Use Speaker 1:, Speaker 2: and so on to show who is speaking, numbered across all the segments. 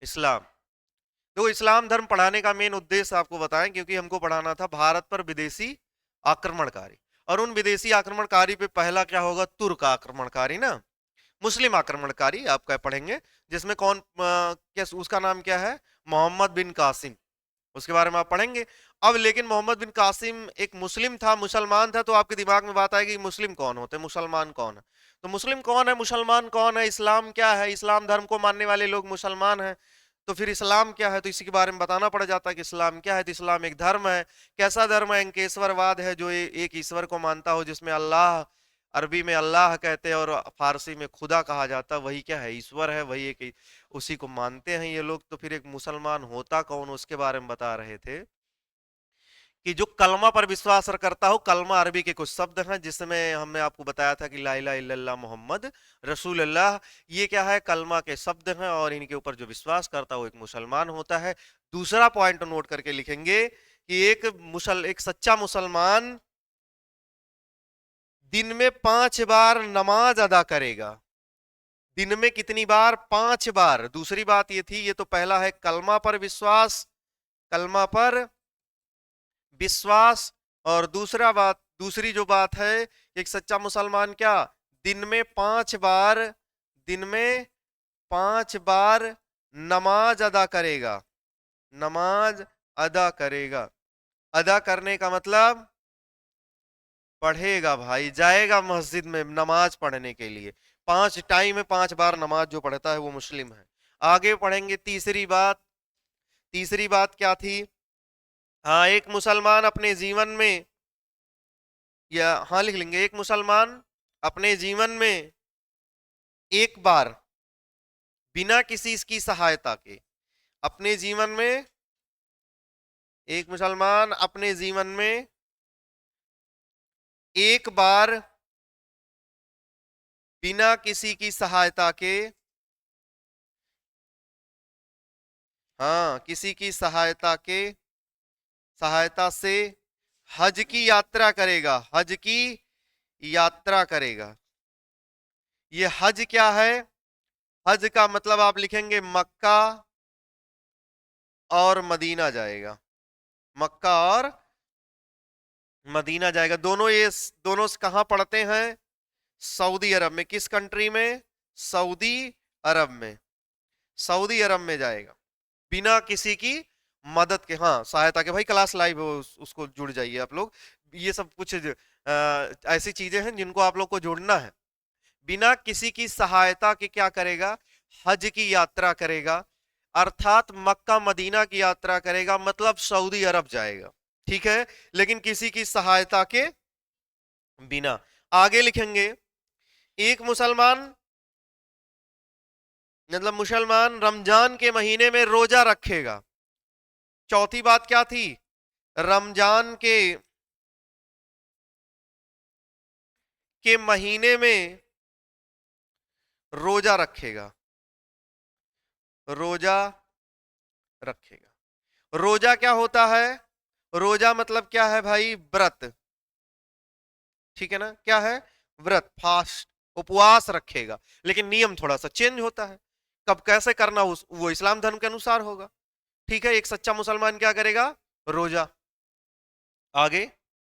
Speaker 1: इस्लाम। तो इस्लाम धर्म पढ़ाने का मेन उद्देश्य आपको बताएं, क्योंकि हमको पढ़ाना था भारत पर विदेशी आक्रमणकारी। और उन विदेशी आक्रमणकारी पे पहला क्या होगा? तुर्क आक्रमणकारी ना, मुस्लिम आक्रमणकारी आप क्या पढ़ेंगे, जिसमें कौन क्या उसका नाम क्या है? मोहम्मद बिन कासिम। उसके बारे में आप पढ़ेंगे। अब लेकिन मोहम्मद बिन कासिम एक मुस्लिम था, मुसलमान था, तो आपके दिमाग में बात आएगी मुस्लिम कौन होते हैं, मुसलमान कौन है। तो मुस्लिम कौन है, मुसलमान कौन है, इस्लाम क्या है, इस्लाम धर्म को मानने वाले लोग मुसलमान हैं, तो फिर इस्लाम क्या है? तो इसी के बारे में बताना पड़ जाता है कि इस्लाम क्या है। तो इस्लाम एक धर्म है। कैसा धर्म है? अंकेश्वरवाद है, जो एक ईश्वर को मानता हो, जिसमें अल्लाह, अरबी में अल्लाह कहते हैं और फारसी में खुदा कहा जाता है, वही क्या है? ईश्वर है, वही एक, उसी को मानते हैं ये लोग। तो फिर एक मुसलमान होता कौन, उसके बारे में बता रहे थे कि जो कलमा पर विश्वास करता हो। कलमा अरबी के कुछ शब्द हैं, जिसमें हमने आपको बताया था कि ला इलाहा इल्लल्लाह मोहम्मद रसूलुल्लाह, ये क्या है? कलमा के शब्द हैं, और इनके ऊपर जो विश्वास करता हो एक मुसलमान होता है। दूसरा पॉइंट नोट करके लिखेंगे कि एक सच्चा मुसलमान दिन में 5 बार नमाज अदा करेगा। दिन में कितनी बार? 5 बार। दूसरी बात ये थी, ये तो पहला है कलमा पर विश्वास, कलमा पर विश्वास। और दूसरी जो बात है, एक सच्चा मुसलमान क्या दिन में 5 बार, दिन में 5 बार नमाज अदा करेगा। नमाज अदा करेगा। अदा करने का मतलब पढ़ेगा भाई, जाएगा मस्जिद में नमाज पढ़ने के लिए। 5 टाइम में 5 बार नमाज जो पढ़ता है वो मुस्लिम है। आगे पढ़ेंगे तीसरी बात। तीसरी बात क्या थी? हाँ, एक मुसलमान अपने जीवन में, या हाँ लिख लेंगे, एक मुसलमान अपने जीवन में एक बार बिना किसी की सहायता के, अपने जीवन में, एक मुसलमान अपने जीवन में एक बार बिना किसी की सहायता के, हाँ किसी की सहायता से हज की यात्रा करेगा। हज की यात्रा करेगा। ये हज क्या है? हज का मतलब आप लिखेंगे मक्का और मदीना जाएगा। मक्का और मदीना जाएगा। दोनों कहां पड़ते हैं? सऊदी अरब में। किस कंट्री में? सऊदी अरब में। सऊदी अरब में जाएगा बिना किसी की मदद के, हाँ सहायता के। भाई क्लास लाइव हो, उसको जुड़ जाइए आप लोग। ये सब कुछ ऐसी चीजें हैं जिनको आप लोग को जोड़ना है। बिना किसी की सहायता के क्या करेगा? हज की यात्रा करेगा, अर्थात मक्का मदीना की यात्रा करेगा, मतलब सऊदी अरब जाएगा। ठीक है, लेकिन किसी की सहायता के बिना। आगे लिखेंगे, एक मुसलमान, मतलब मुसलमान रमजान के महीने में रोजा रखेगा। चौथी बात क्या थी? रमजान के महीने में रोजा रखेगा। रोजा रखेगा। रोजा क्या होता है? रोजा मतलब क्या है भाई? व्रत। ठीक है ना? क्या है? व्रत, फास्ट, उपवास रखेगा। लेकिन नियम थोड़ा सा चेंज होता है। कब कैसे करना वो इस्लाम धर्म के अनुसार होगा। ठीक है, एक सच्चा मुसलमान क्या करेगा? रोजा। आगे,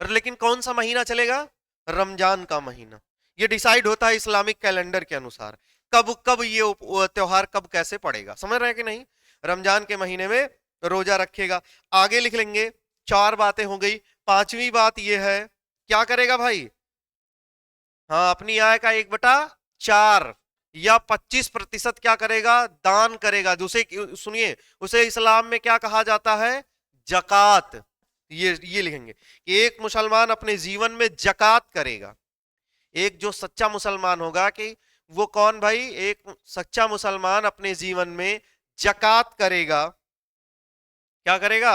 Speaker 1: लेकिन कौन सा महीना चलेगा? रमजान का महीना। ये डिसाइड होता है इस्लामिक कैलेंडर के अनुसार, कब कब ये त्योहार कब कैसे पड़ेगा। समझ रहे हैं कि नहीं? रमजान के महीने में रोजा रखेगा। आगे लिख लेंगे, 4 बातें हो गई। पांचवी बात ये है, क्या करेगा भाई? हाँ, अपनी आय का 1/4 या 25% क्या करेगा? दान करेगा। दूसरे सुनिए, उसे इस्लाम में क्या कहा जाता है? जकात। ये लिखेंगे कि एक मुसलमान अपने जीवन में जकात करेगा। एक जो सच्चा मुसलमान होगा, कि वो कौन भाई? एक सच्चा मुसलमान अपने जीवन में जकात करेगा। क्या करेगा?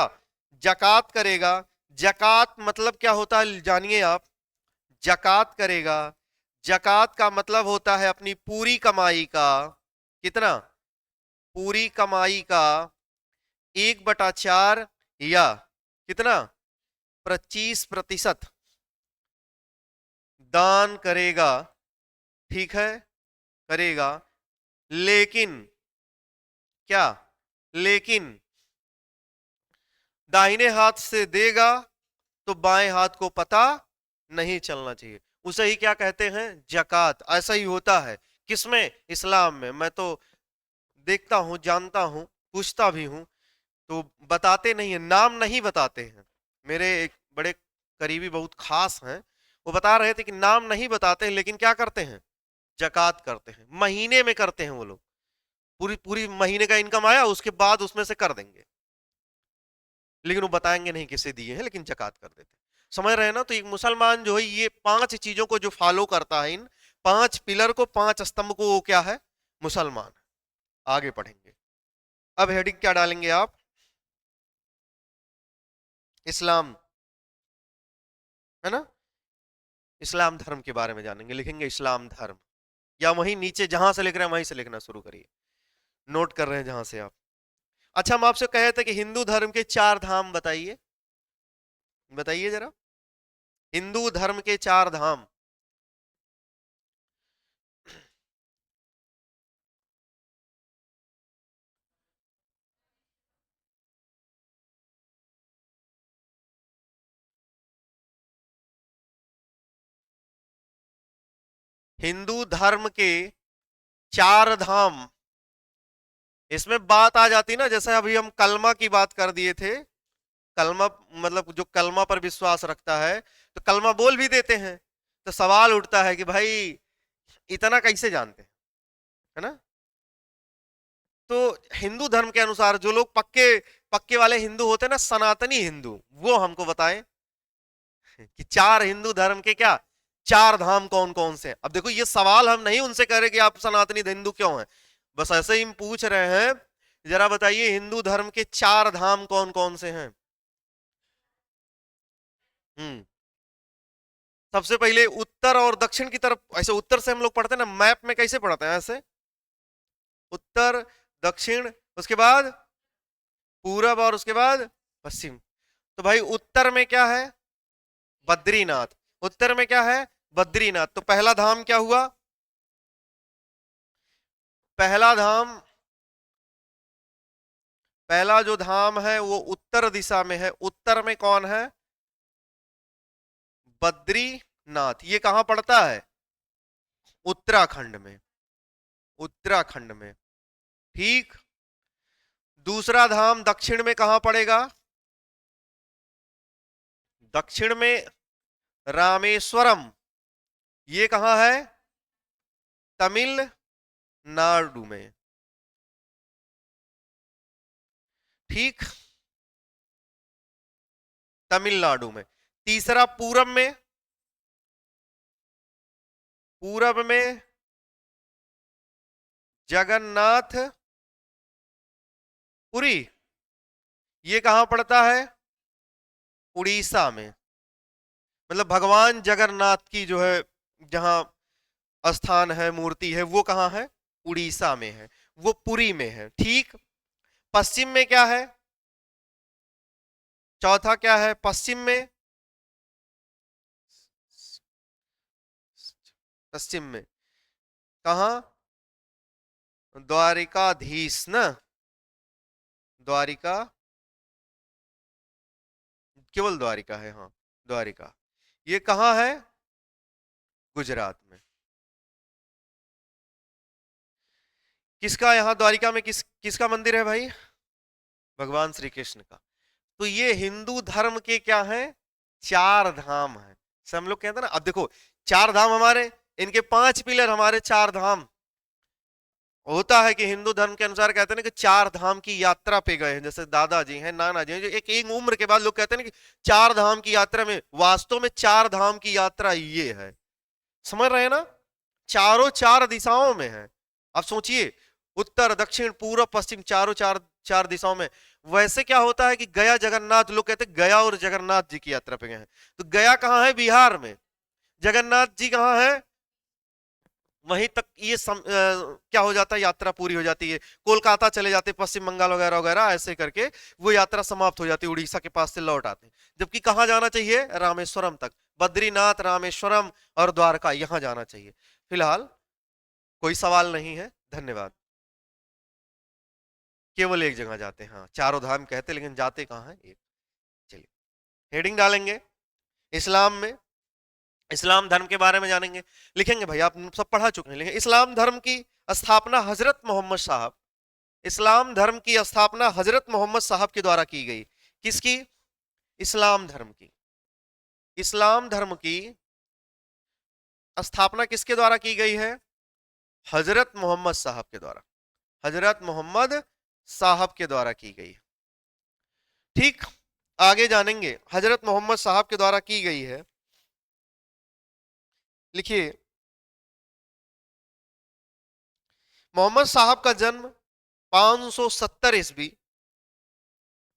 Speaker 1: जकात करेगा। जकात मतलब क्या होता है जानिए आप। जकात करेगा, जकात का मतलब होता है अपनी पूरी कमाई का, कितना? पूरी कमाई का 1/4 या कितना? 25% दान करेगा। ठीक है, करेगा। लेकिन क्या? लेकिन दाहिने हाथ से देगा तो बाएं हाथ को पता नहीं चलना चाहिए। उसे ही क्या कहते हैं? जकात। ऐसा ही होता है किसमें? इस्लाम में। मैं तो देखता हूं, जानता हूं, पूछता भी हूं, तो बताते नहीं है, नाम नहीं बताते हैं। मेरे एक बड़े करीबी बहुत खास हैं, वो बता रहे थे कि नाम नहीं बताते हैं, लेकिन क्या करते हैं? जकात करते हैं। महीने में करते हैं वो लोग। पूरी पूरी महीने का इनकम आया, उसके बाद उसमें से कर देंगे, लेकिन वो बताएंगे नहीं किसे दिए हैं, लेकिन जकात कर देते हैं। समझ रहे हैं ना? तो एक मुसलमान जो है ये 5 चीजों को जो फॉलो करता है, इन 5 पिलर को, 5 स्तंभ को, वो क्या है? मुसलमान। आगे पढ़ेंगे। अब हेडिंग क्या डालेंगे आप? इस्लाम, है ना? इस्लाम धर्म के बारे में जानेंगे। लिखेंगे इस्लाम धर्म, या वहीं नीचे जहां से लिख रहे हैं वहीं से लिखना शुरू करिए, नोट कर रहे हैं जहां से आप। अच्छा, हम आपसे कहे थे कि हिंदू धर्म के 4 धाम बताइए, बताइए जरा, हिंदू धर्म के 4 धाम। हिंदू धर्म के 4 धाम। इसमें बात आ जाती ना, जैसे अभी हम कलमा की बात कर दिए थे। कलमा मतलब जो कलमा पर विश्वास रखता है, तो कलमा बोल भी देते हैं, तो सवाल उठता है कि भाई इतना कैसे जानते हैं, है ना? तो हिंदू धर्म के अनुसार जो लोग पक्के पक्के वाले हिंदू होते हैं ना, सनातनी हिंदू, वो हमको बताएं कि 4 हिंदू धर्म के क्या 4 धाम कौन कौन से हैं। अब देखो, ये सवाल हम नहीं उनसे कह रहे कि आप सनातनी हिंदू क्यों हैं, बस ऐसे ही हम पूछ रहे हैं, जरा बताइए हिंदू धर्म के 4 धाम कौन कौन से हैं? हम्म सबसे पहले उत्तर और दक्षिण की तरफ, ऐसे उत्तर से हम लोग पढ़ते हैं ना, मैप में कैसे पढ़ते हैं? ऐसे उत्तर, दक्षिण, उसके बाद पूरब, और उसके बाद पश्चिम। तो भाई उत्तर में क्या है? बद्रीनाथ। उत्तर में क्या है? बद्रीनाथ। तो पहला धाम क्या हुआ? पहला धाम, पहला जो धाम है वो उत्तर दिशा में है। उत्तर में कौन है? बद्रीनाथ। ये कहां पड़ता है? उत्तराखंड में। उत्तराखंड में, ठीक। दूसरा धाम दक्षिण में कहां पड़ेगा? दक्षिण में रामेश्वरम। ये कहां है? तमिलनाडु में, ठीक, तमिलनाडु में। तीसरा पूरब में, पूरब में जगन्नाथ पुरी। ये कहां पड़ता है? उड़ीसा में। मतलब भगवान जगन्नाथ की जो है, जहां स्थान है, मूर्ति है, वो कहां है? उड़ीसा में है, वो पुरी में है, ठीक। पश्चिम में क्या है? चौथा क्या है पश्चिम में? पश्चिम में कहां? द्वारिकाधीश ना, द्वारिका, केवल द्वारिका है, हाँ, द्वारिका। ये कहां है? गुजरात में। किसका यहाँ द्वारिका में किसका मंदिर है भाई? भगवान श्री कृष्ण का। तो ये हिंदू धर्म के क्या है? 4 धाम है। से हम लोग कहते हैं ना, अब देखो 4 धाम हमारे, इनके 5 पिलर हमारे, 4 धाम। होता है कि हिंदू धर्म के अनुसार कहते हैं ना कि 4 धाम की यात्रा पे गए हैं, जैसे दादाजी हैं, नाना जी हैं, जो एक उम्र के बाद लोग कहते हैं ना कि 4 धाम की यात्रा में, वास्तव में 4 धाम की यात्रा ये है। समझ रहे हैं ना? चारों 4 दिशाओं में है। आप सोचिए, उत्तर दक्षिण पूर्व पश्चिम, चारों 4 दिशाओं में। वैसे क्या होता है कि गया जगन्नाथ, लोग कहते हैं गया और जगन्नाथ जी की यात्रा पे गए हैं, तो गया कहाँ है? बिहार में। जगन्नाथ जी कहाँ है? वहीं तक ये क्या हो जाता है, यात्रा पूरी हो जाती है। कोलकाता चले जाते, पश्चिम बंगाल वगैरह वगैरह, ऐसे करके वो यात्रा समाप्त हो जाती है, उड़ीसा के पास से लौट आते हैं। जबकि कहाँ जाना चाहिए? रामेश्वरम तक। बद्रीनाथ, रामेश्वरम और द्वारका, यहां जाना चाहिए। फिलहाल कोई सवाल नहीं है। धन्यवाद। केवल एक जगह जाते हैं, हाँ चारों धाम कहते, लेकिन जाते कहाँ हैं एक। चलिए हेडिंग डालेंगे, इस्लाम में, इस्लाम धर्म के बारे में जानेंगे। लिखेंगे भाई, आप सब पढ़ा चुके हैं, लिखेंगे इस्लाम धर्म की स्थापना हजरत मोहम्मद साहब, इस्लाम धर्म की स्थापना हजरत मोहम्मद साहब के द्वारा की गई। किसकी? इस्लाम धर्म की। इस्लाम धर्म की स्थापना किसके द्वारा की गई है? हजरत मोहम्मद साहब के द्वारा, हजरत मोहम्मद साहब के द्वारा की गई है। ठीक, आगे जानेंगे हजरत मोहम्मद साहब के द्वारा की गई है। लिखिए, मोहम्मद साहब का जन्म 570 ईस्वी,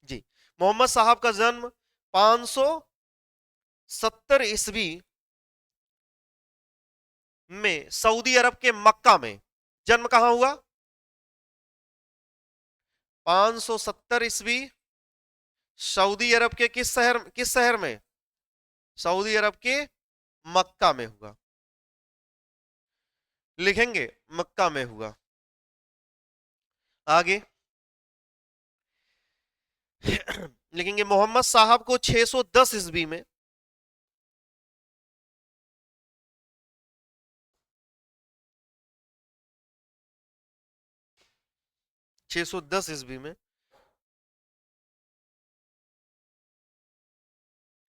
Speaker 1: जी मोहम्मद साहब का जन्म 570 ईस्वी में सऊदी अरब के मक्का में। जन्म कहां हुआ? 570 ईस्वी सऊदी अरब के किस शहर में? सऊदी अरब के मक्का में हुआ। लिखेंगे मक्का में हुआ। आगे लिखेंगे मोहम्मद साहब को 610 ईस्वी में, 610 ईस्वी में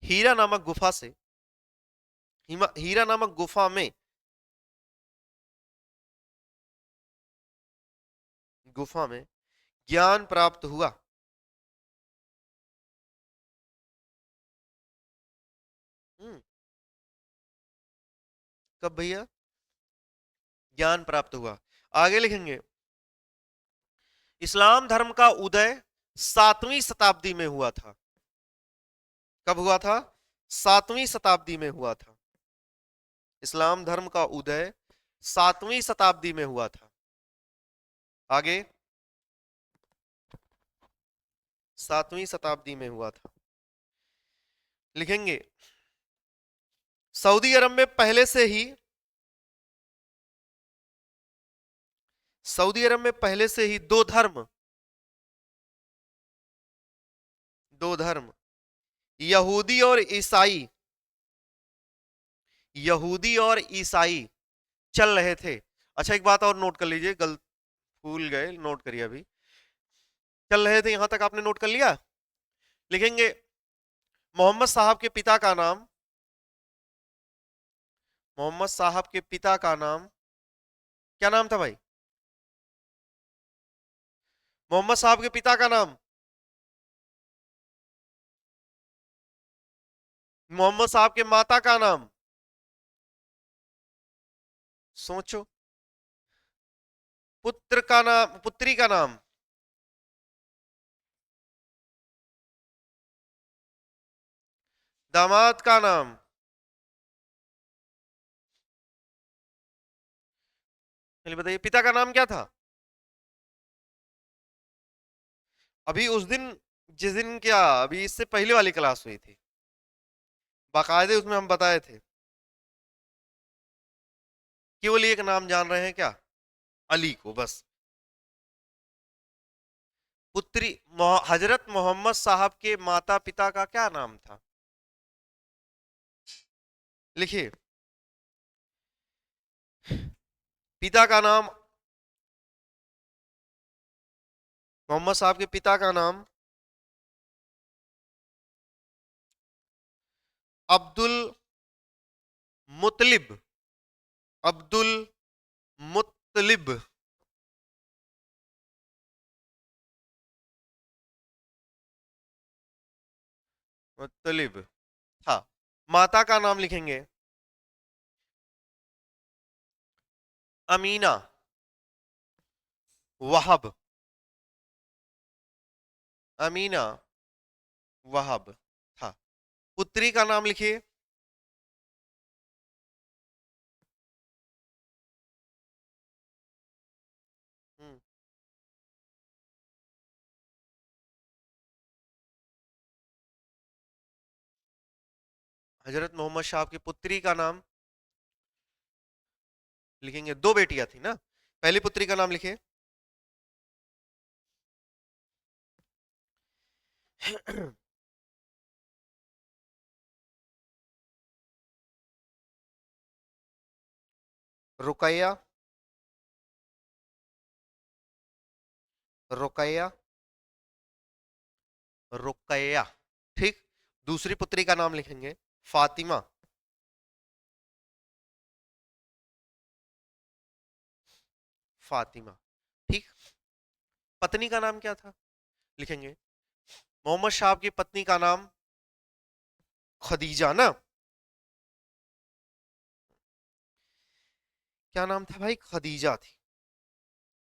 Speaker 1: हीरा नामक गुफा से, हीरा नामक गुफा में, गुफा में ज्ञान प्राप्त हुआ। हम्म, कब भैया? ज्ञान प्राप्त हुआ। आगे लिखेंगे इस्लाम धर्म का उदय 7वीं शताब्दी में हुआ था। कब हुआ था? 7वीं शताब्दी में हुआ था। इस्लाम धर्म का उदय 7वीं शताब्दी में हुआ था। आगे 7वीं शताब्दी में हुआ था। लिखेंगे सऊदी अरब में पहले से ही, सऊदी अरब में पहले से ही दो धर्म, दो धर्म यहूदी और ईसाई, यहूदी और ईसाई चल रहे थे। अच्छा एक बात और नोट कर लीजिए, गलत भूल गए, नोट करिए अभी। चल रहे थे यहां तक आपने नोट कर लिया? लिखेंगे मोहम्मद साहब के पिता का नाम, मोहम्मद साहब के पिता का नाम क्या नाम था भाई? मोहम्मद साहब के पिता का नाम, मोहम्मद साहब के माता का नाम, सोचो। पुत्र का नाम, पुत्री का नाम, दामाद का नाम। चलिए बताइए पिता का नाम क्या था? अभी उस दिन, जिस दिन क्या, अभी इससे पहले वाली क्लास हुई थी, बाकायदे उसमें हम बताए थे। केवल एक नाम जान रहे हैं क्या? अली को बस। पुत्री हजरत मोहम्मद साहब के माता पिता का क्या नाम था? लिखिए, पिता का नाम, मोहम्मद साहब के पिता का नाम अब्दुल मुतलिब, अब्दुल मुतलिब, मुतलिब था। माता का नाम लिखेंगे अमीना वहाब, अमीना वहाब था। पुत्री का नाम लिखिए हम्म, हजरत मोहम्मद साहब की पुत्री का नाम लिखेंगे, दो बेटियां थी ना, पहली पुत्री का नाम लिखिए रुकैया, रुकैया, रुकैया। ठीक। दूसरी पुत्री का नाम लिखेंगे फातिमा। फातिमा। ठीक। पत्नी का नाम क्या था? लिखेंगे मोहम्मद साहब की पत्नी का नाम खदीजा ना। क्या नाम था भाई? खदीजा थी।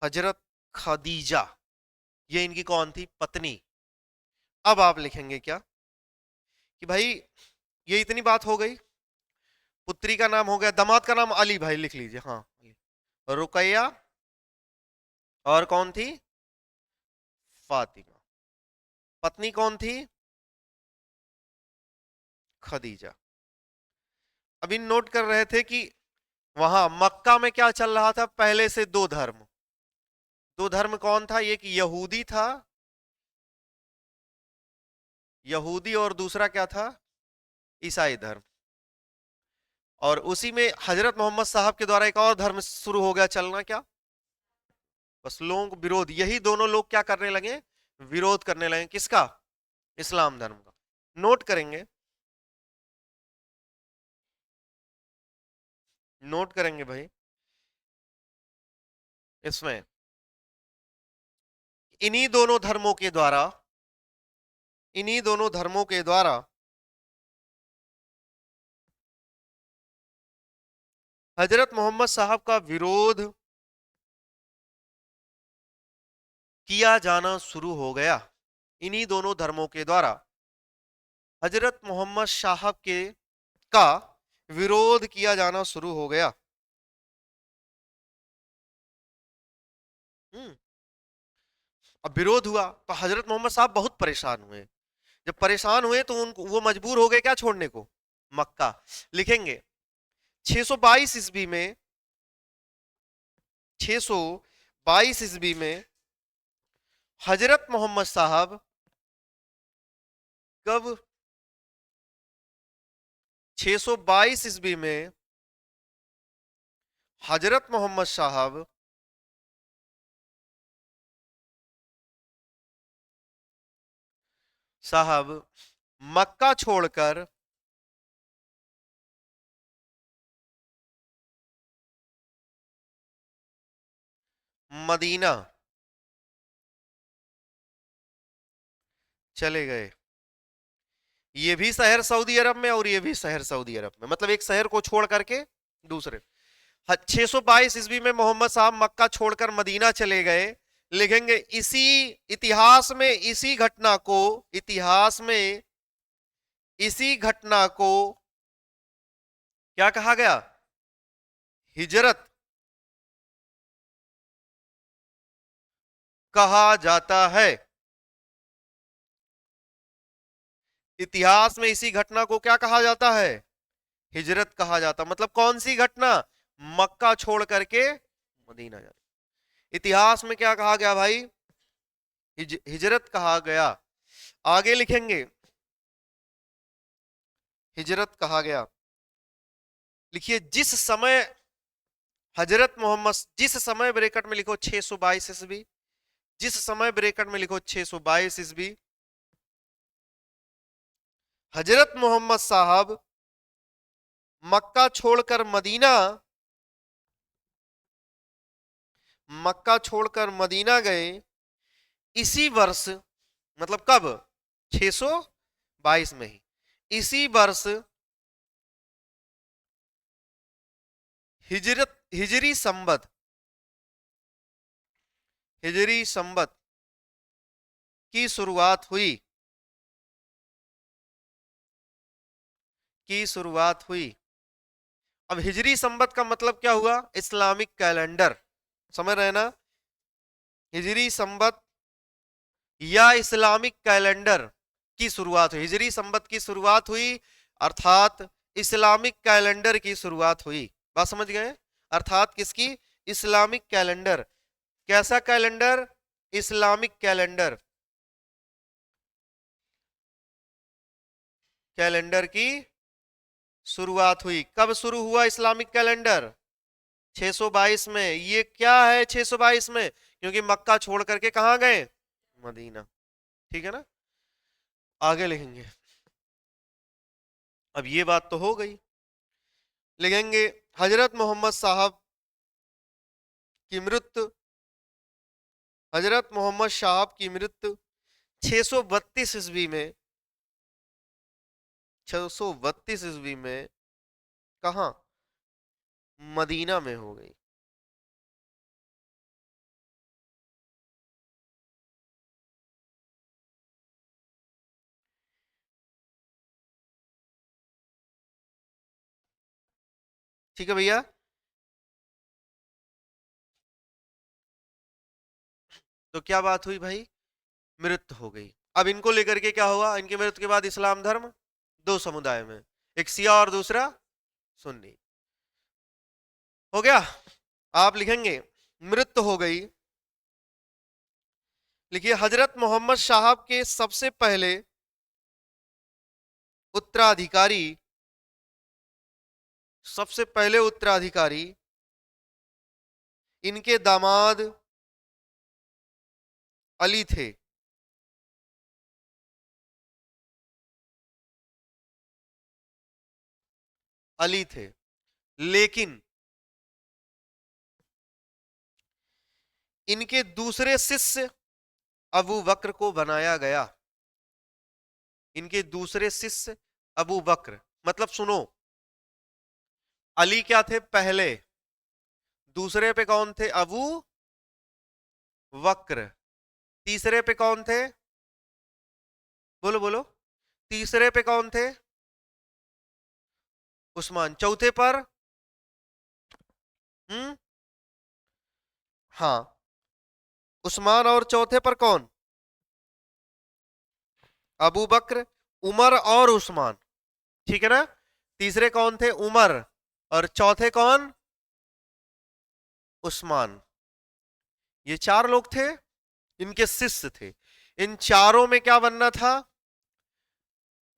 Speaker 1: हजरत खदीजा, ये इनकी कौन थी? पत्नी। अब आप लिखेंगे क्या कि भाई ये इतनी बात हो गई, पुत्री का नाम हो गया, दामाद का नाम अली, भाई लिख लीजिए। हाँ, रुकैया, और कौन थी? फातिमा। पत्नी कौन थी? खदीजा। अभी नोट कर रहे थे कि वहां मक्का में क्या चल रहा था पहले से? दो धर्म। दो धर्म कौन था? एक यहूदी था, यहूदी, और दूसरा क्या था? ईसाई धर्म। और उसी में हजरत मोहम्मद साहब के द्वारा एक और धर्म शुरू हो गया चलना। क्या? बस लोगों को विरोध, यही दोनों लोग क्या करने लगे? विरोध करने लगे। किसका? इस्लाम धर्म का। नोट करेंगे, नोट करेंगे भाई इसमें, इन्हीं दोनों धर्मों के द्वारा, इन्हीं दोनों धर्मों के द्वारा हजरत मोहम्मद साहब का विरोध किया जाना शुरू हो गया। इन्हीं दोनों धर्मों के द्वारा हजरत मोहम्मद साहब के का विरोध किया जाना शुरू हो गया। हम्म। अब विरोध हुआ तो हजरत मोहम्मद साहब बहुत परेशान हुए। जब परेशान हुए तो उनको वो मजबूर हो गए क्या छोड़ने को? मक्का। लिखेंगे 622 ईस्वी में, 622 ईस्वी में हजरत मोहम्मद साहब कब? 622 ईस्वी में हजरत मोहम्मद साहब मक्का छोड़कर मदीना चले गए। ये भी शहर सऊदी अरब में और ये भी शहर सऊदी अरब में, मतलब एक शहर को छोड़ करके दूसरे। 622 ईस्वी में मोहम्मद साहब मक्का छोड़कर मदीना चले गए। लिखेंगे इसी इतिहास में, इसी घटना को, इतिहास में इसी घटना को क्या कहा गया? हिजरत कहा जाता है। इतिहास में इसी घटना को क्या कहा जाता है? हिजरत कहा जाता। मतलब कौन सी घटना? मक्का छोड़ करके मदीना जाना। इतिहास में क्या कहा गया भाई? हिजरत कहा गया। आगे लिखेंगे हिजरत कहा गया। लिखिए जिस समय हजरत मोहम्मद, जिस समय ब्रैकेट में लिखो 622 ईस्वी, जिस समय ब्रैकेट में लिखो 622 ईस्वी, हजरत मोहम्मद साहब मक्का छोड़कर मदीना, मक्का छोड़कर मदीना गए। इसी वर्ष, मतलब कब? 622 में ही, इसी वर्ष हिजरी संबत, हिजरी संबत की शुरुआत हुई, की शुरुआत हुई। अब हिजरी संबत का मतलब क्या हुआ? Islamic calendar. समझ रहे ना? हिजरी संबत या इस्लामिक कैलेंडर की शुरुआत हुई, हिजरी संबत की शुरुआत हुई, अर्थात इस्लामिक कैलेंडर की शुरुआत हुई। बात समझ गए? अर्थात किसकी? Islamic calendar. कैसा कैलेंडर? Islamic calendar. कैलेंडर की शुरुआत हुई। कब शुरू हुआ इस्लामिक कैलेंडर? 622 में। ये क्या है 622 में? क्योंकि मक्का छोड़ करके कहां गए? मदीना। ठीक है ना। आगे लिखेंगे। अब ये बात तो हो गई। लिखेंगे हजरत मोहम्मद साहब की मृत्यु, हजरत मोहम्मद साहब की मृत्यु 632 ईस्वी में, 632 ईस्वी में कहा? मदीना में हो गई। ठीक है भैया। तो क्या बात हुई भाई? मृत्यु हो गई। अब इनको लेकर के क्या हुआ? इनकी मृत्यु के बाद इस्लाम धर्म दो समुदाय में, एक शिया और दूसरा सुन्नी हो गया। आप लिखेंगे मृत्यु हो गई। लिखिए हजरत मोहम्मद साहब के सबसे पहले उत्तराधिकारी, सबसे पहले उत्तराधिकारी इनके दामाद अली थे। अली थे, लेकिन इनके दूसरे शिष्य अबू बकर को बनाया गया। इनके दूसरे शिष्य अबू बकर, मतलब सुनो, अली क्या थे पहले, दूसरे पे कौन थे? अबू बकर। तीसरे पे कौन थे? बोलो बोलो। तीसरे पे कौन थे? उस्मान। चौथे पर? हम्म, हाँ, उस्मान। और चौथे पर कौन? अबू बकर, उमर और उस्मान। ठीक है ना। तीसरे कौन थे? उमर। और चौथे कौन? उस्मान। ये चार लोग थे, इनके शिष्य थे। इन चारों में क्या बनना था?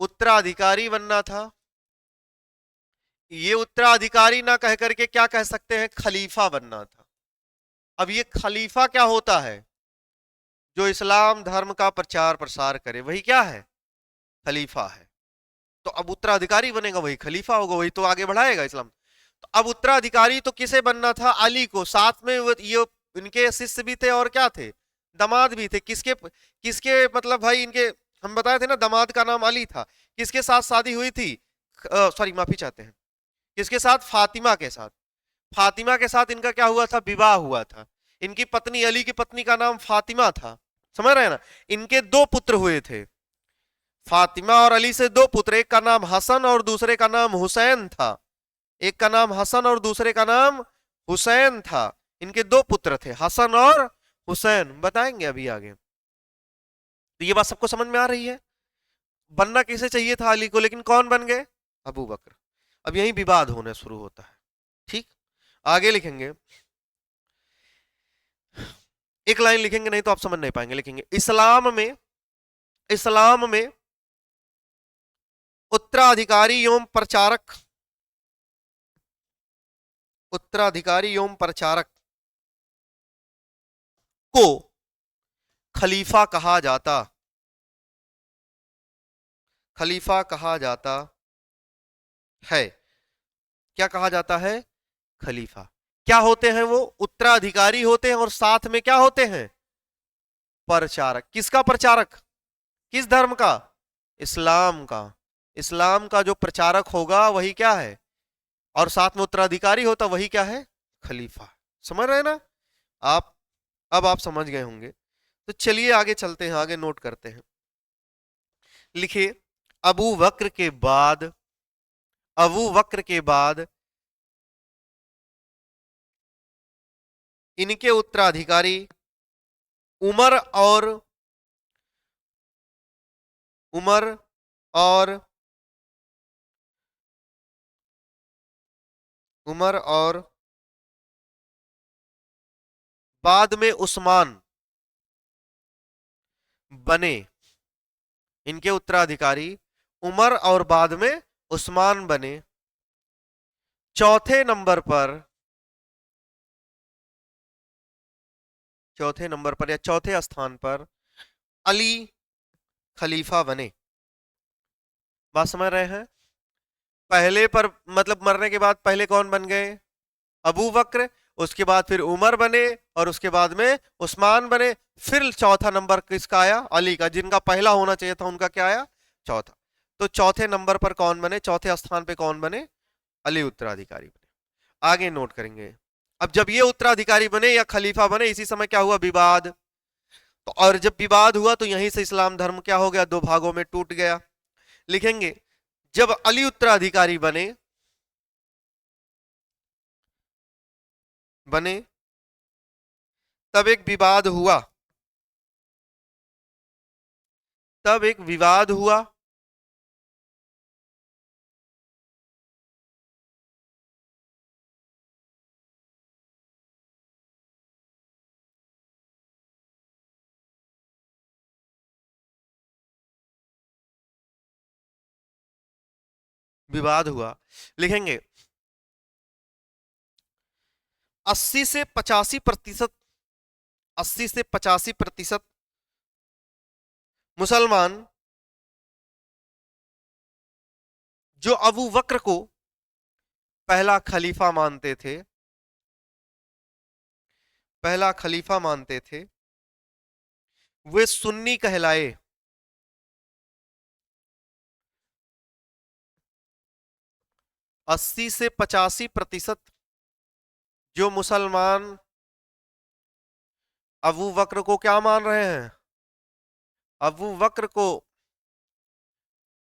Speaker 1: उत्तराधिकारी बनना था। ये उत्तराधिकारी ना कह करके क्या कह सकते हैं? खलीफा बनना था। अब ये खलीफा क्या होता है? जो इस्लाम धर्म का प्रचार प्रसार करे, वही क्या है? खलीफा है। तो अब उत्तराधिकारी बनेगा वही खलीफा होगा, वही तो आगे बढ़ाएगा इस्लाम। तो अब उत्तराधिकारी तो किसे बनना था? अली को। साथ में ये इनके शिष्य भी थे और क्या थे? दामाद भी थे। किसके किसके मतलब भाई इनके, हम बताए थे ना दामाद का नाम अली था। किसके साथ शादी हुई थी? सॉरी, माफी चाहते हैं। किसके साथ? फातिमा के साथ। फातिमा के साथ इनका क्या हुआ था? विवाह हुआ था। इनकी पत्नी, अली की पत्नी का नाम फातिमा था। समझ रहे हैं ना। इनके दो पुत्र हुए थे, फातिमा और अली से दो पुत्र। एक का नाम हसन और दूसरे का नाम हुसैन था। एक का नाम हसन और दूसरे का नाम हुसैन था। इनके दो पुत्र थे, हसन और हुसैन। बताएंगे अभी आगे। तो ये बात सबको समझ में आ रही है? बनना किसे चाहिए था? अली को, लेकिन कौन बन गए? अबू बकर। अब यही विवाद होना शुरू होता है। ठीक। आगे लिखेंगे, एक लाइन लिखेंगे, नहीं तो आप समझ नहीं पाएंगे। लिखेंगे इस्लाम में, इस्लाम में उत्तराधिकारी एवं प्रचारक, उत्तराधिकारी एवं प्रचारक को खलीफा कहा जाता, खलीफा कहा जाता है। क्या कहा जाता है? खलीफा। क्या होते हैं वो? उत्तराधिकारी होते हैं और साथ में क्या होते हैं? प्रचारक। किसका प्रचारक? किस धर्म का? इस्लाम का। इस्लाम का जो प्रचारक होगा वही क्या है? और साथ में उत्तराधिकारी होता, वही क्या है? खलीफा। समझ रहे हैं ना आप? अब आप समझ गए होंगे। तो चलिए आगे चलते हैं, आगे नोट करते हैं। लिखिए अबू बकर के बाद, अबू बकर के बाद इनके उत्तराधिकारी उमर और, उमर और, उमर और बाद में उस्मान बने। इनके उत्तराधिकारी उमर और बाद में उस्मान बने। चौथे नंबर पर, चौथे नंबर पर या चौथे स्थान पर अली खलीफा बने। बात समझ रहे हैं? पहले पर मतलब मरने के बाद पहले कौन बन गए? अबू बकर। उसके बाद फिर उमर बने और उसके बाद में उस्मान बने। फिर चौथा नंबर किसका आया? अली का। जिनका पहला होना चाहिए था उनका क्या आया? चौथा। तो चौथे नंबर पर कौन बने? चौथे स्थान पे कौन बने? अली उत्तराधिकारी बने। आगे नोट करेंगे। अब जब ये उत्तराधिकारी बने या खलीफा बने, इसी समय क्या हुआ? विवाद। तो और जब विवाद हुआ तो यहीं से इस्लाम धर्म क्या हो गया? दो भागों में टूट गया। लिखेंगे जब अली उत्तराधिकारी बने, बने तब एक विवाद हुआ। तब एक विवाद हुआ। विवाद हुआ। लिखेंगे 80 से 85%, 80 से 85% मुसलमान जो अबू बकर को पहला खलीफा मानते थे, पहला खलीफा मानते थे, वे सुन्नी कहलाए। 80 से 85% जो मुसलमान अबू बकर को क्या मान रहे हैं? अबू बकर को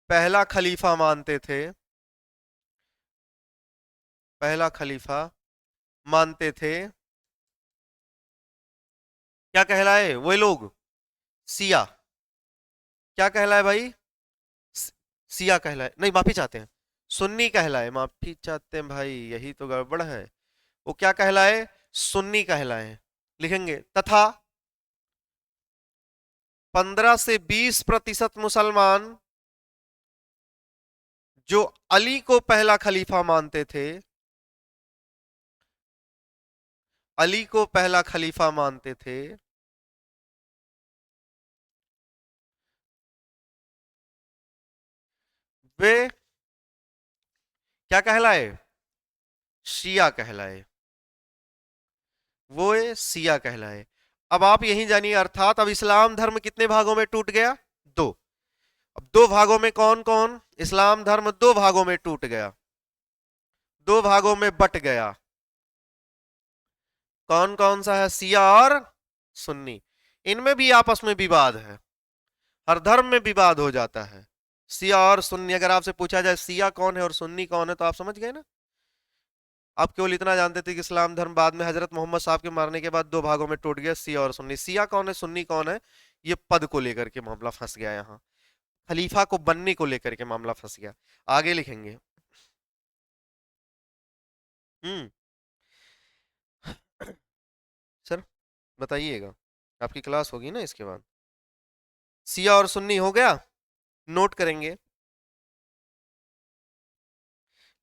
Speaker 1: पहला खलीफा मानते थे, पहला खलीफा मानते थे, क्या कहलाए वे लोग? सिया। क्या कहलाए भाई? सिया कहलाए, नहीं माफी चाहते हैं, सुन्नी कहलाए। माफी चाहते हैं भाई, यही तो गड़बड़ है। वो क्या कहलाए? सुन्नी कहलाए। लिखेंगे तथा 15 से 20% मुसलमान जो अली को पहला खलीफा मानते थे, अली को पहला खलीफा मानते थे, वे क्या कहलाए? शिया कहलाए। वो सिया कहलाए। अब आप यही जानिए, अर्थात अब इस्लाम धर्म कितने भागों में टूट गया? दो। अब दो भागों में कौन कौन? इस्लाम धर्म दो भागों में टूट गया, दो भागों में बट गया। कौन कौन सा है? सिया और सुन्नी। इनमें भी आपस में विवाद है, हर धर्म में विवाद हो जाता है। सिया और सुन्नी, अगर आपसे पूछा जाए सिया कौन है और सुन्नी कौन है, तो आप समझ गए ना। आप केवल इतना जानते थे कि इस्लाम धर्म बाद में हजरत मोहम्मद साहब के मारने के बाद दो भागों में टूट गया, सिया और सुन्नी। सिया कौन है, सुन्नी कौन है, ये पद को लेकर के मामला फंस गया, यहाँ खलीफा को बनने को लेकर के मामला फंस गया। आगे लिखेंगे। हम्म। सर बताइएगा, आपकी क्लास होगी ना इसके बाद। सिया और सुन्नी हो गया, नोट करेंगे।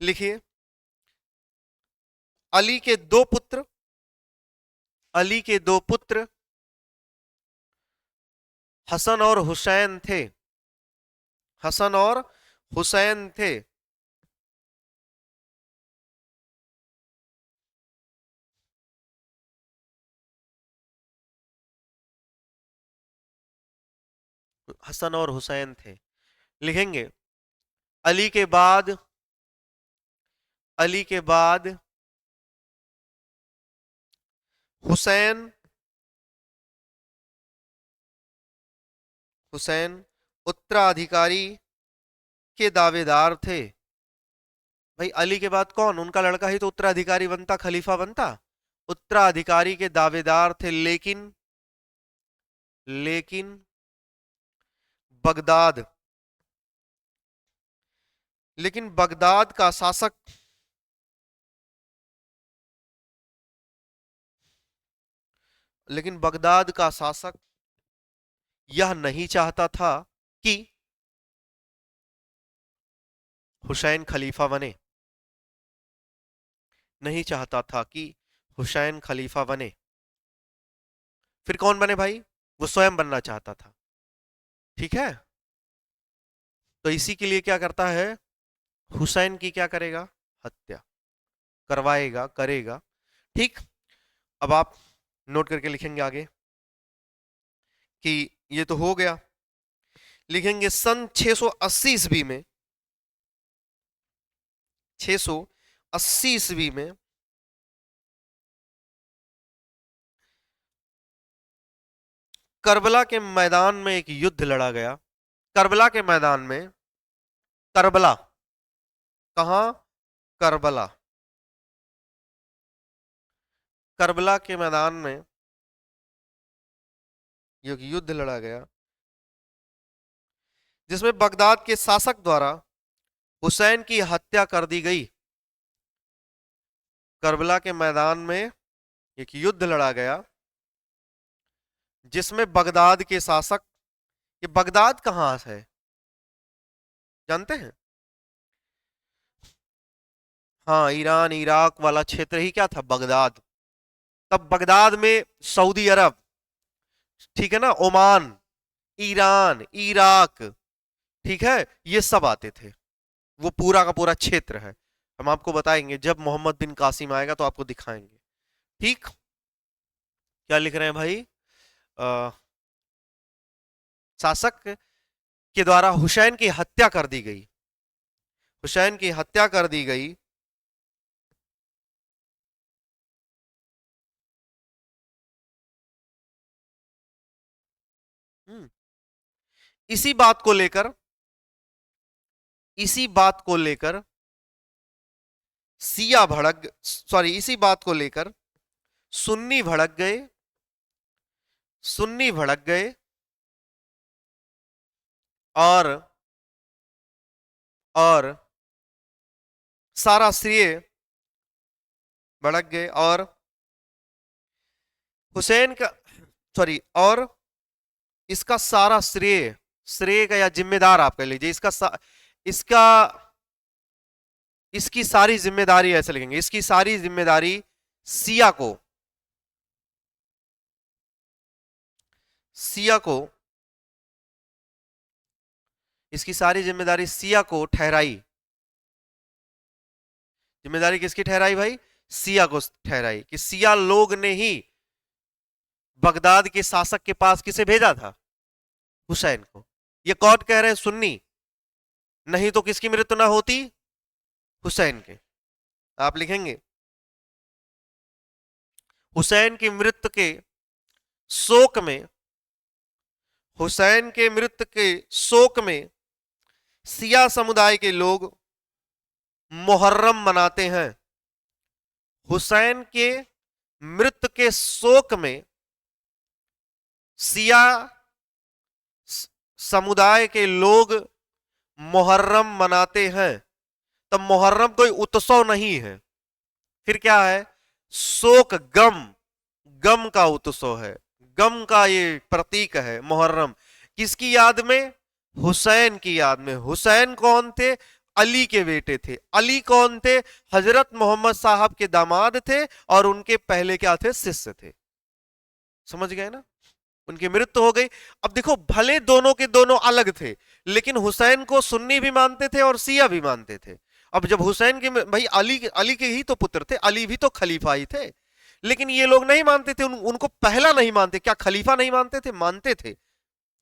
Speaker 1: लिखिए अली के दो पुत्र, अली के दो पुत्र हसन और हुसैन थे, हसन और हुसैन थे। हसन और हुसैन थे। लिखेंगे अली के बाद, अली के बाद हुसैन, हुसैन उत्तराधिकारी के दावेदार थे। भाई अली के बाद कौन? उनका लड़का ही तो उत्तराधिकारी बनता, खलीफा बनता। उत्तराधिकारी के दावेदार थे, लेकिन, लेकिन बगदाद, लेकिन बगदाद का शासक, लेकिन बगदाद का शासक यह नहीं चाहता था कि हुसैन खलीफा बने, नहीं चाहता था कि हुसैन खलीफा बने। फिर कौन बने भाई? वो स्वयं बनना चाहता था। ठीक है, तो इसी के लिए क्या करता है, हुसैन की क्या करेगा, हत्या करवाएगा, करेगा। ठीक, अब आप नोट करके लिखेंगे आगे कि ये तो हो गया। लिखेंगे सन 680 ईस्वी में, 680 ईस्वी में करबला के मैदान में एक युद्ध लड़ा गया। करबला के मैदान में, करबला, कहां, करबला, करबला के मैदान में एक युद्ध लड़ा गया जिसमें बगदाद के शासक द्वारा हुसैन की हत्या कर दी गई। करबला के मैदान में एक युद्ध लड़ा गया जिसमें बगदाद के शासक, ये बगदाद कहां है जानते हैं? हाँ, ईरान इराक वाला क्षेत्र ही क्या था, बगदाद। तब बगदाद में सऊदी अरब, ठीक है ना, ओमान, ईरान, इराक, ठीक है, ये सब आते थे। वो पूरा का पूरा क्षेत्र है। हम आपको बताएंगे जब मोहम्मद बिन कासिम आएगा तो आपको दिखाएंगे। ठीक, क्या लिख रहे हैं भाई? अ, शासक के द्वारा हुसैन की हत्या कर दी गई, हुसैन की हत्या कर दी गई। हम्म, इसी बात को लेकर, इसी बात को लेकर सिया भड़क, सॉरी, इसी बात को लेकर सुन्नी भड़क गए, सुन्नी भड़क गए और और सारा श्रेय भड़क गए और हुसैन का, सॉरी, और इसका सारा श्रेय, श्रेय का या जिम्मेदार आप कह लीजिए, इसका इसकी सारी जिम्मेदारी, ऐसे लिखेंगे, इसकी सारी जिम्मेदारी सिया को, सिया को, इसकी सारी जिम्मेदारी सिया को ठहराई। जिम्मेदारी किसकी ठहराई भाई? सिया को ठहराई, कि सिया लोग ने ही बगदाद के शासक के पास किसे भेजा था? हुसैन को। ये कौन कह रहे हैं? सुन्नी। नहीं तो किसकी मृत्यु ना होती? हुसैन के। आप लिखेंगे हुसैन की मृत्यु के शोक में, हुसैन के मृत्यु के शोक में सिया समुदाय के लोग मुहर्रम मनाते हैं। हुसैन के मृत्यु के शोक में सिया समुदाय के लोग मुहर्रम मनाते हैं। तब मुहर्रम कोई उत्सव नहीं है, फिर क्या है? शोक, गम, गम का उत्सव है, गम का ये प्रतीक है मुहर्रम। किसकी याद में? हुसैन की याद में। हुसैन कौन थे? अली के बेटे थे। अली कौन थे? हजरत मोहम्मद साहब के दामाद थे और उनके पहले क्या थे? शिष्य थे। समझ गए ना? उनकी मृत्यु हो गई। अब देखो, भले दोनों के दोनों अलग थे, लेकिन हुसैन को सुन्नी भी मानते थे और सिया भी मानते थे। अब जब हुसैन के, भाई अली के ही तो पुत्र थे, अली भी तो खलीफा ही थे, लेकिन ये लोग नहीं मानते थे, उनको पहला नहीं मानते। क्या खलीफा नहीं मानते थे? मानते थे।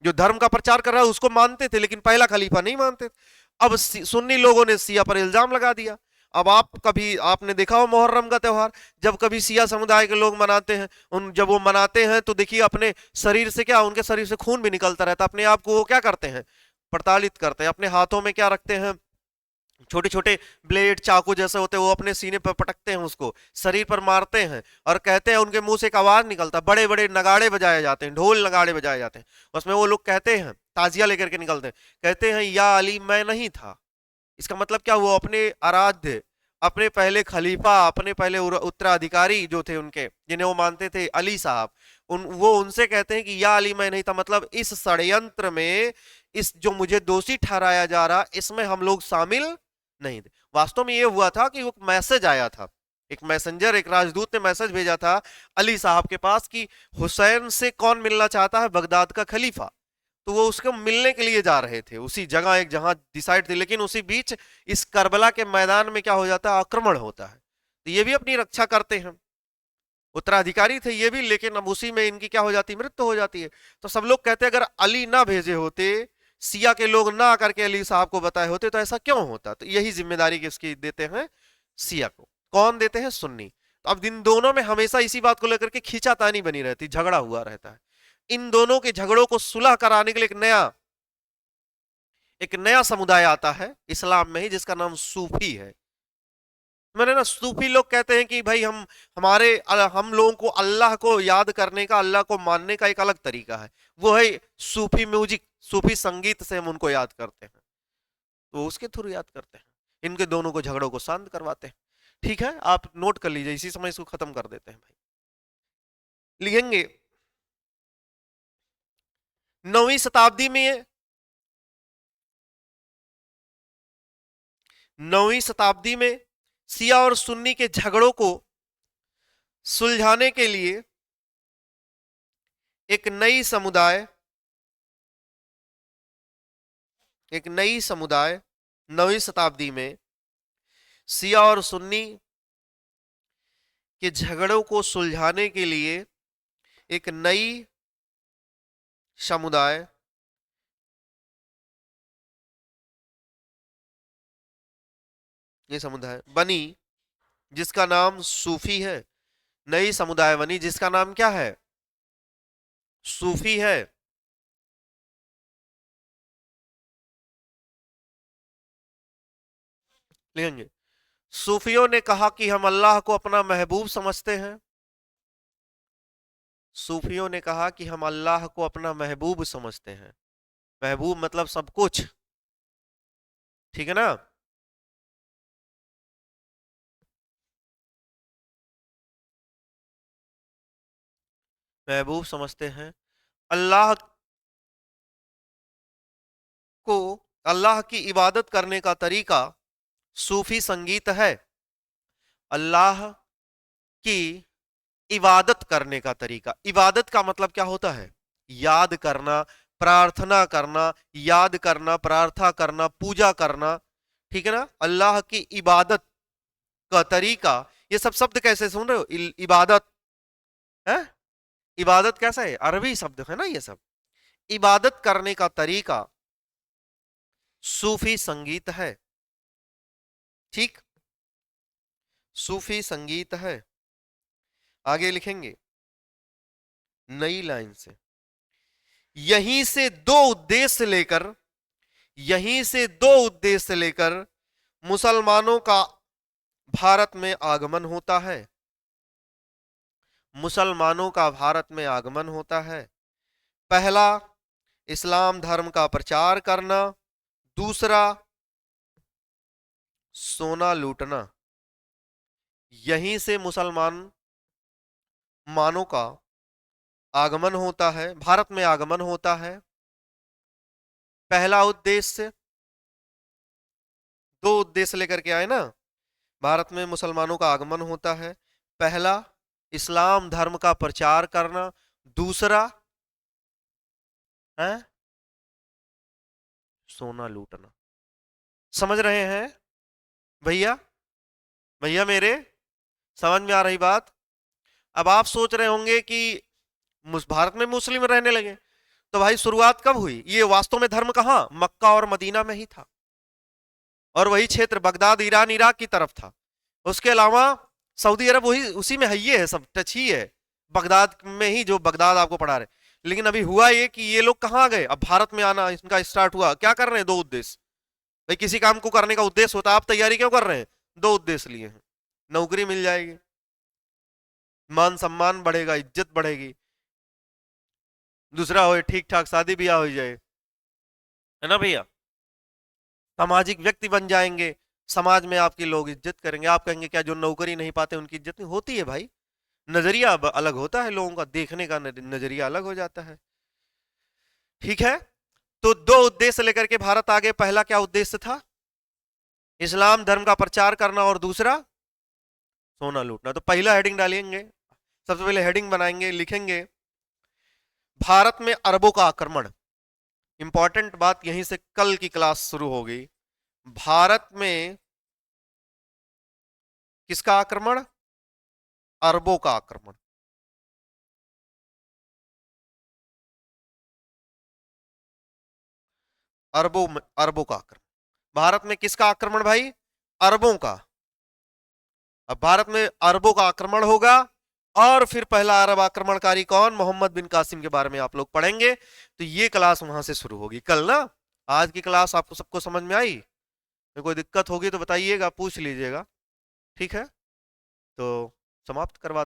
Speaker 1: जो धर्म का प्रचार कर रहा है उसको मानते थे, लेकिन पहला खलीफा नहीं मानते थे। अब सुन्नी लोगों ने सिया पर इल्जाम लगा दिया। अब आप कभी आपने देखा हो मुहर्रम का त्योहार, जब कभी सिया समुदाय के लोग मनाते हैं, जब वो मनाते हैं तो देखिए अपने शरीर से क्या, उनके शरीर से खून भी निकलता रहता है। अपने आप को वो क्या करते हैं? प्रताड़ित करते हैं। अपने हाथों में क्या रखते हैं? छोटे छोटे ब्लेड, चाकू जैसे होते हैं, वो अपने सीने पर पटकते हैं, उसको शरीर पर मारते हैं और कहते हैं, उनके मुंह से एक आवाज निकलता है, बड़े बड़े नगाड़े बजाए जाते हैं, ढोल नगाड़े बजाए जाते हैं। उसमें वो लोग कहते हैं, ताजिया लेकर के निकलते हैं, कहते हैं या अली मैं नहीं था। इसका मतलब क्या? वो अपने आराध्य, अपने पहले खलीफा, अपने पहले उत्तराधिकारी जो थे उनके, जिन्हें वो मानते थे अली साहब, वो उनसे कहते हैं कि या अली मैं नहीं था। मतलब इस षड्यंत्र में, इस जो मुझे दोषी ठहराया जा रहा, इसमें हम लोग शामिल नहीं थे। वास्तव में ये हुआ था कि वो मैसेज आया था, एक मैसेंजर, एक राजदूत ने मैसेज भेजा था अली साहब के पास कि हुसैन से कौन मिलना चाहता है, बगदाद का खलीफा। तो वो उसको मिलने के लिए जा रहे थे, उसी जगह एक जहां डिसाइड थी, लेकिन उसी बीच इस करबला के मैदान में क्या हो जाता है, आक्रमण होता है। तो ये भी अपनी रक्षा करते हैं, उत्तराधिकारी थे ये भी, लेकिन अब उसी में इनकी क्या हो जाती है, मृत्यु हो जाती है। तो सब लोग कहते हैं अगर अली ना भेजे होते, सिया के लोग ना करके अली साहब को बताए होते तो ऐसा क्यों होता। तो यही जिम्मेदारी किसकी देते हैं, सिया को। कौन देते हैं, सुन्नी। तो अब इन दोनों में हमेशा इसी बात को लेकर के खींचातानी बनी रहती, झगड़ा हुआ रहता है। इन दोनों के झगड़ों को सुलह कराने के लिए एक नया समुदाय आता है इस्लाम में ही, जिसका नाम सूफी है। मैंने ना, सूफी लोग कहते हैं कि भाई हम लोगों को अल्लाह को याद करने का, अल्लाह को मानने का एक अलग तरीका है, वो है सूफी म्यूजिक, सूफी संगीत से हम उनको याद करते हैं, तो उसके थ्रू याद करते हैं। इनके दोनों को झगड़ों को शांत करवाते हैं। ठीक है, आप नोट कर लीजिए, इसी समय इसको खत्म कर देते हैं भाई। लिखेंगे 9वीं शताब्दी में, 9वीं शताब्दी में शिया और सुन्नी के झगड़ों को सुलझाने के लिए एक नई समुदाय, एक नई समुदाय 9वीं शताब्दी में शिया और सुन्नी के झगड़ों को सुलझाने के लिए एक नई समुदाय ये समुदाय बनी जिसका नाम सूफी है। नई समुदाय बनी जिसका नाम क्या है, सूफी है। लिखेंगे, सूफियों ने कहा कि हम अल्लाह को अपना महबूब समझते हैं। सूफियों ने कहा कि हम अल्लाह को अपना महबूब समझते हैं। महबूब मतलब सब कुछ, ठीक है ना। महबूब समझते हैं। अल्लाह को, अल्लाह की इबादत करने का तरीका सूफी संगीत है। अल्लाह की इबादत करने का तरीका, इबादत का मतलब क्या होता है, याद करना, प्रार्थना करना, याद करना, प्रार्थना करना, पूजा करना, ठीक है ना। अल्लाह की इबादत का तरीका, ये सब शब्द कैसे सुन रहे हो, इबादत है, इबादत कैसा है, अरबी शब्द है ना ये सब। इबादत करने का तरीका सूफी संगीत है, ठीक, सूफी संगीत है। आगे लिखेंगे नई लाइन से, यहीं से दो उद्देश्य लेकर, यहीं से दो उद्देश्य लेकर मुसलमानों का भारत में आगमन होता है। मुसलमानों का भारत में आगमन होता है। पहला, इस्लाम धर्म का प्रचार करना। दूसरा, सोना लूटना। यहीं से मानों का आगमन होता है, भारत में आगमन होता है। पहला उद्देश्य, दो उद्देश्य लेकर के आए ना, भारत में मुसलमानों का आगमन होता है। पहला, इस्लाम धर्म का प्रचार करना। दूसरा है सोना लूटना। समझ रहे हैं भैया, भैया मेरे, समझ में आ रही बात। अब आप सोच रहे होंगे कि भारत में मुस्लिम रहने लगे, तो भाई शुरुआत कब हुई, ये वास्तव में धर्म कहां, मक्का और मदीना में ही था, और वही क्षेत्र बगदाद, ईरान, इराक की तरफ था। उसके अलावा सऊदी अरब वही उसी में है, ये है सब टच ही है, बगदाद में ही, जो बगदाद आपको पढ़ा रहे। लेकिन अभी हुआ ये कि ये लोग कहां गए, अब भारत में आना इनका स्टार्ट हुआ। क्या कर रहे हैं, दो उद्देश्य। भाई किसी काम को करने का उद्देश्य होता है, आप तैयारी क्यों कर रहे हैं, दो उद्देश्य लिए हैं। नौकरी मिल जाएगी, मान सम्मान बढ़ेगा, इज्जत बढ़ेगी। दूसरा हो ठीक ठाक शादी ब्याह हो जाए, है ना भैया, सामाजिक व्यक्ति बन जाएंगे, समाज में आपकी लोग इज्जत करेंगे। आप कहेंगे क्या जो नौकरी नहीं पाते उनकी इज्जत नहीं होती है, भाई नजरिया अलग होता है, लोगों का देखने का नजरिया अलग हो जाता है। ठीक है, तो दो उद्देश्य लेकर के भारत आगे। पहला क्या उद्देश्य था, इस्लाम धर्म का प्रचार करना और दूसरा सोना लूटना। तो पहला हेडिंग डालेंगे, सबसे पहले हेडिंग बनाएंगे, लिखेंगे भारत में अरबों का आक्रमण। इंपॉर्टेंट बात यहीं से कल की क्लास शुरू होगी। भारत में किसका आक्रमण? अरबों का आक्रमण। अरबों का आक्रमण। भारत में किसका आक्रमण भाई? अरबों का। अब भारत में अरबों का आक्रमण होगा और फिर पहला अरब आक्रमणकारी कौन? मोहम्मद बिन कासिम के बारे में आप लोग पढ़ेंगे। तो ये क्लास वहां से शुरू होगी कल ना। आज की क्लास आपको सबको समझ में आई? कोई दिक्कत होगी तो बताइएगा, पूछ लीजिएगा। ठीक है, तो समाप्त करवा